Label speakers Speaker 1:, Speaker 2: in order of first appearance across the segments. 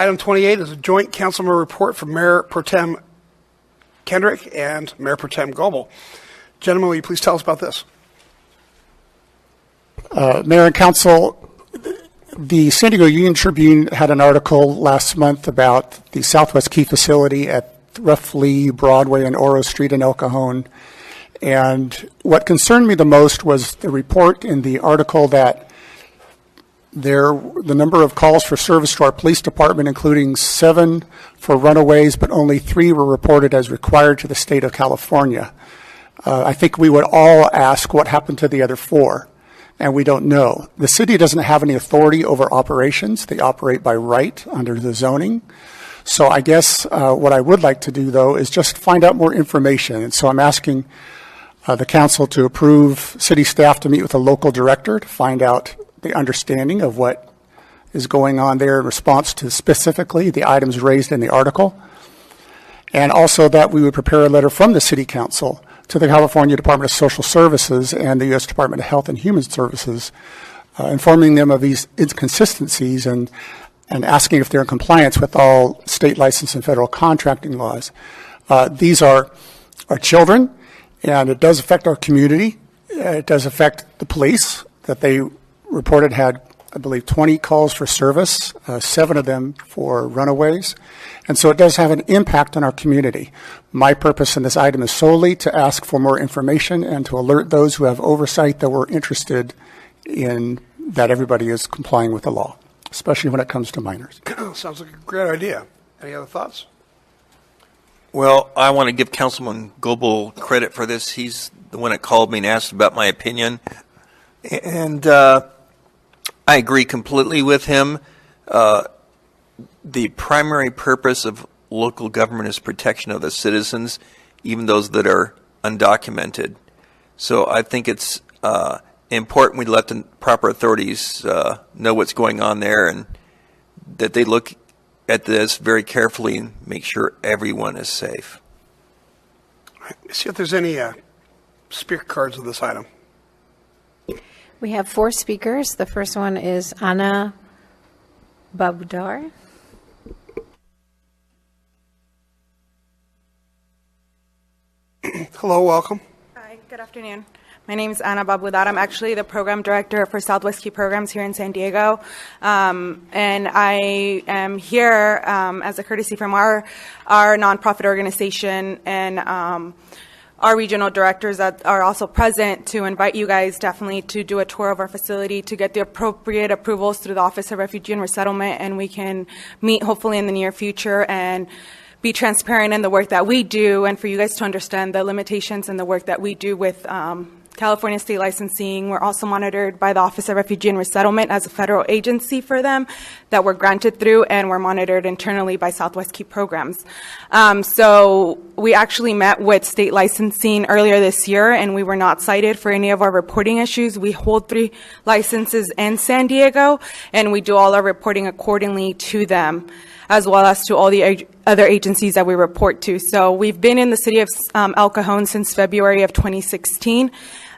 Speaker 1: Item 28 is a joint councilman report from Mayor Pro Tem Kendrick and Mayor Pro Tem Goebel. Gentlemen, will you please tell us about this?
Speaker 2: Mayor and Council, the San Diego Union Tribune had an article last month about the Southwest Key facility at roughly Broadway and Oro Street in El Cajon. And what concerned me the most was the report in the article that the number of calls for service to our police department, including 7 for runaways, but only 3 were reported as required to the state of California. I think we would all ask what happened to the other 4, and we don't know. The city doesn't have any authority over operations. They operate by right under the zoning. So I guess what I would like to do, though, is just find out more information. And so I'm asking the council to approve city staff to meet with a local director to find out the understanding of what is going on there in response to specifically the items raised in the article. And also that we would prepare a letter from the city council to the California Department of Social Services and the U.S. Department of Health and Human Services, informing them of these inconsistencies and asking if they're in compliance with all state license and federal contracting laws. These are our children, and it does affect our community. It does affect the police that they reported had, I believe, 20 calls for service, 7 of them for runaways. And so it does have an impact on our community. My purpose in this item is solely to ask for more information and to alert those who have oversight that we're interested in that everybody is complying with the law, especially when it comes to minors.
Speaker 1: Sounds like a great idea. Any other thoughts?
Speaker 3: Well, I want to give Councilman Goebel credit for this. He's the one that called me and asked about my opinion. And I agree completely with him. The primary purpose of local government is protection of the citizens, even those that are undocumented. So I think it's important we let the proper authorities know what's going on there and that they look at this very carefully and make sure everyone is safe.
Speaker 1: Let's see if there's any speaker cards of this item.
Speaker 4: We have 4 speakers. The first one is Anna Babudar.
Speaker 1: Hello, welcome.
Speaker 5: Hi, good afternoon. My name is Anna Babudar. I'm actually the program director for Southwest Key Programs here in San Diego. And I am here as a courtesy from our nonprofit organization and our regional directors that are also present to invite you guys definitely to do a tour of our facility to get the appropriate approvals through the Office of Refugee and Resettlement, and we can meet hopefully in the near future and be transparent in the work that we do, and for you guys to understand the limitations in the work that we do with California state licensing. We're also monitored by the Office of Refugee and Resettlement as a federal agency for them that we're granted through, and we're monitored internally by Southwest Key Programs. So we actually met with state licensing earlier this year, and we were not cited for any of our reporting issues. We hold 3 licenses in San Diego, and we do all our reporting accordingly to them, as well as to all the other agencies that we report to. So we've been in the city of El Cajon since February of 2016.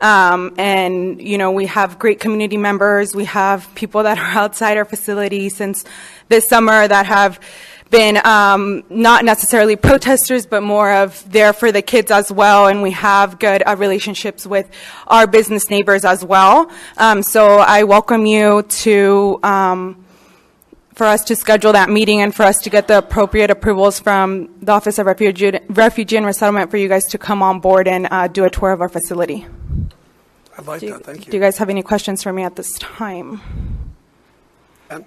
Speaker 5: And, you know, we have great community members. We have people that are outside our facility since this summer that have been not necessarily protesters, but more of there for the kids as well. And we have good relationships with our business neighbors as well. So I welcome you to for us to schedule that meeting and for us to get the appropriate approvals from the Office of Refugee and Resettlement for you guys to come on board and do a tour of our facility.
Speaker 1: I'd like that. Thank you.
Speaker 5: Do you guys have any questions for me at this time?
Speaker 1: Ben?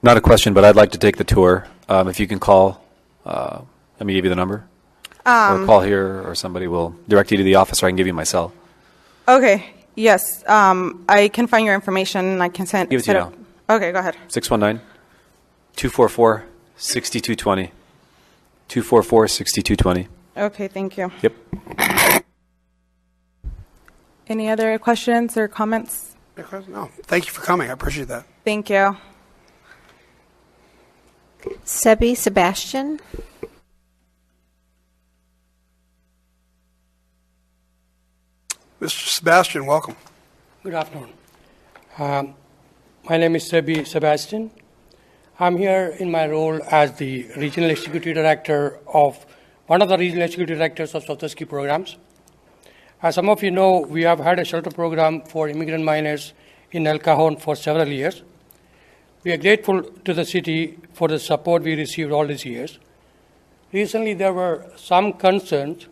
Speaker 6: Not a question, but I'd like to take the tour. If you can call, let me give you the number. Or call here, or somebody will direct you to the office, or I can give you my cell.
Speaker 5: Okay. Yes. I can find your information and I can send
Speaker 6: Give it to you now.
Speaker 5: Okay, go ahead.
Speaker 6: 619-244-6220. 244-6220.
Speaker 5: Okay, thank you.
Speaker 6: Yep.
Speaker 5: Any other questions or comments?
Speaker 1: No. Thank you for coming. I appreciate that.
Speaker 5: Thank you.
Speaker 4: Sebi Sebastian.
Speaker 1: Mr. Sebastian, welcome.
Speaker 7: Good afternoon. My name is Sebastian. I'm here in my role as the Regional Executive Director of one of the Regional Executive Directors of Southwest Key Programs. As some of you know, we have had a shelter program for immigrant minors in El Cajon for several years. We are grateful to the city for the support we received all these years. Recently, there were some concerns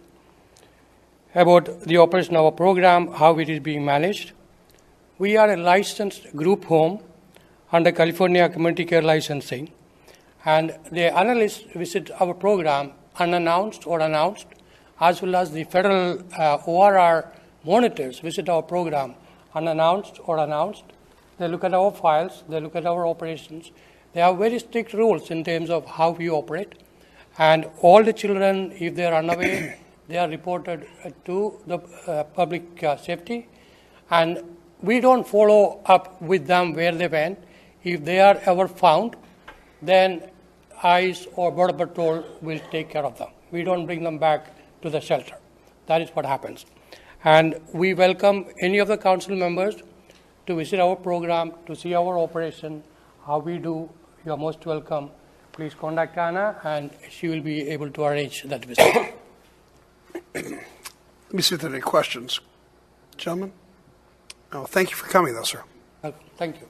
Speaker 7: about the operation of our program, how it is being managed. We are a licensed group home under California Community Care Licensing, and the analysts visit our program unannounced or announced, as well as the federal ORR monitors visit our program unannounced or announced. They look at our files, they look at our operations. They have very strict rules in terms of how we operate, and all the children, if they are unaware, they are reported to the public safety, and we don't follow up with them where they went. If they are ever found, then ICE or Border Patrol will take care of them. We don't bring them back to the shelter. That is what happens. And we welcome any of the council members to visit our program, to see our operation, how we do. You are most welcome. Please contact Anna, and she will be able to arrange that visit.
Speaker 1: Let me see if there are any questions. Gentlemen? Oh, thank you for coming, though, sir.
Speaker 7: Thank you.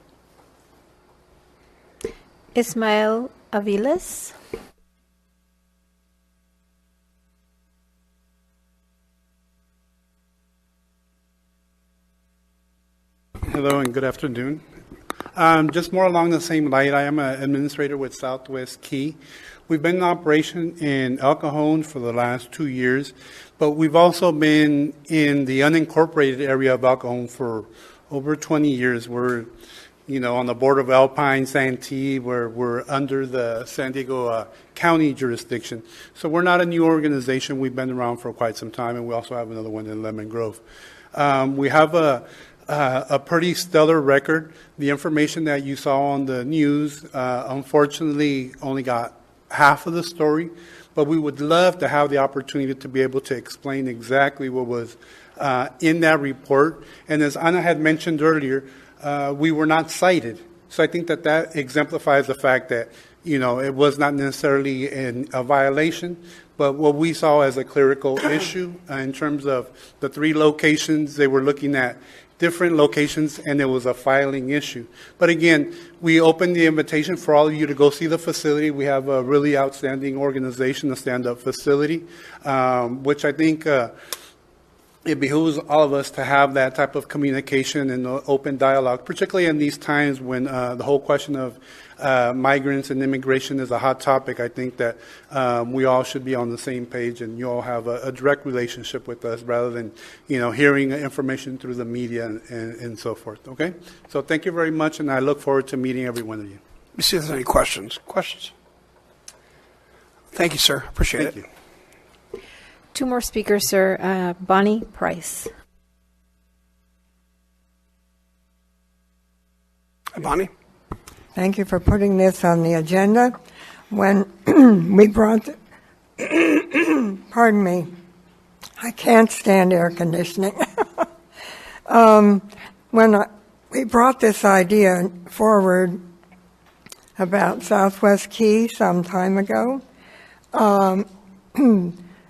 Speaker 4: Ismael Aviles.
Speaker 8: Hello and good afternoon. Just more along the same line, I am an administrator with Southwest Key. We've been in operation in El Cajon for the last 2 years, but we've also been in the unincorporated area of El Cajon for over 20 years. We're, on the border of Alpine, Santee, where we're under the San Diego County jurisdiction. So we're not a new organization. We've been around for quite some time, and we also have another one in Lemon Grove. We have a pretty stellar record. The information that you saw on the news, unfortunately, only got half of the story, but we would love to have the opportunity to be able to explain exactly what was in that report. And as Ana had mentioned earlier, we were not cited. So I think that exemplifies the fact that, it was not necessarily a violation, but what we saw as a clerical issue in terms of the 3 locations, they were looking at different locations, and it was a filing issue. But again, we opened the invitation for all of you to go see the facility. We have a really outstanding organization, a stand-up facility, which I think it behooves all of us to have that type of communication and open dialogue, particularly in these times when the whole question of migrants and immigration is a hot topic. I think that we all should be on the same page, and you all have a direct relationship with us rather than, hearing information through the media and so forth. Okay? So thank you very much, and I look forward to meeting every one of you.
Speaker 1: Let me see if there's any questions. Questions? Thank you, sir. Appreciate it.
Speaker 8: Thank you.
Speaker 4: 2 more speakers, sir. Bonnie Price.
Speaker 1: Hi, Bonnie.
Speaker 9: Thank you for putting this on the agenda. When we brought, pardon me, I can't stand air conditioning. We brought this idea forward about Southwest Key some time ago,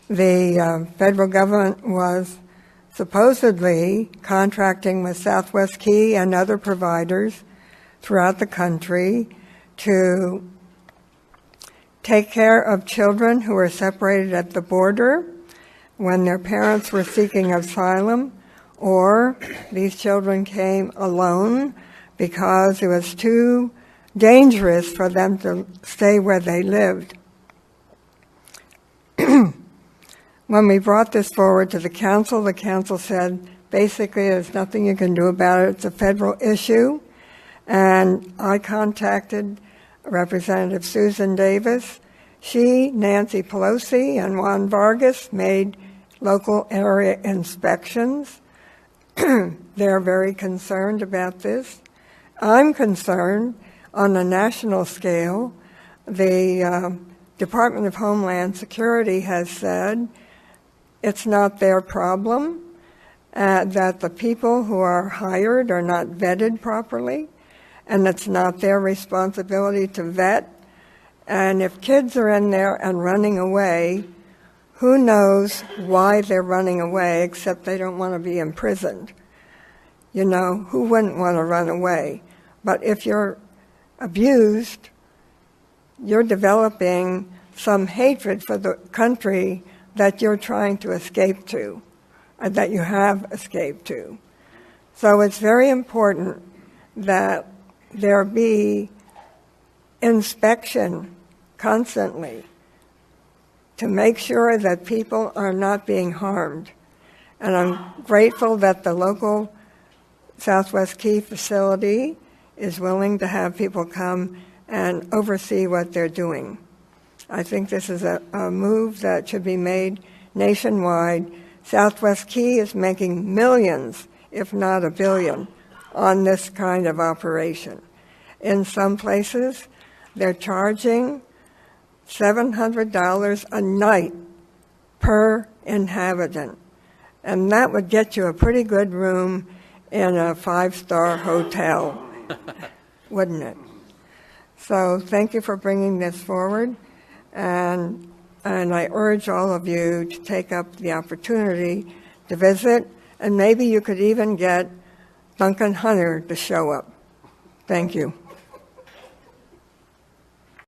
Speaker 9: the federal government was supposedly contracting with Southwest Key and other providers throughout the country to take care of children who were separated at the border when their parents were seeking asylum, or these children came alone because it was too dangerous for them to stay where they lived. When we brought this forward to the council said, basically, there's nothing you can do about it. It's a federal issue. And I contacted Representative Susan Davis. She, Nancy Pelosi, and Juan Vargas made local area inspections. They're very concerned about this. I'm concerned on a national scale. The Department of Homeland Security has said it's not their problem, that the people who are hired are not vetted properly, and it's not their responsibility to vet. And if kids are in there and running away, who knows why they're running away except they don't want to be imprisoned. You know, who wouldn't want to run away? But if you're abused, you're developing some hatred for the country that you're trying to escape to, or that you have escaped to. So it's very important that there be inspection constantly to make sure that people are not being harmed. And I'm grateful that the local Southwest Key facility is willing to have people come and oversee what they're doing. I think this is a move that should be made nationwide. Southwest Key is making millions, if not $1 billion, on this kind of operation. In some places, they're charging $700 a night per inhabitant. And that would get you a pretty good room in a 5-star hotel, wouldn't it? So thank you for bringing this forward. And I urge all of you to take up the opportunity to visit, and maybe you could even get Duncan Hunter to show up. Thank you.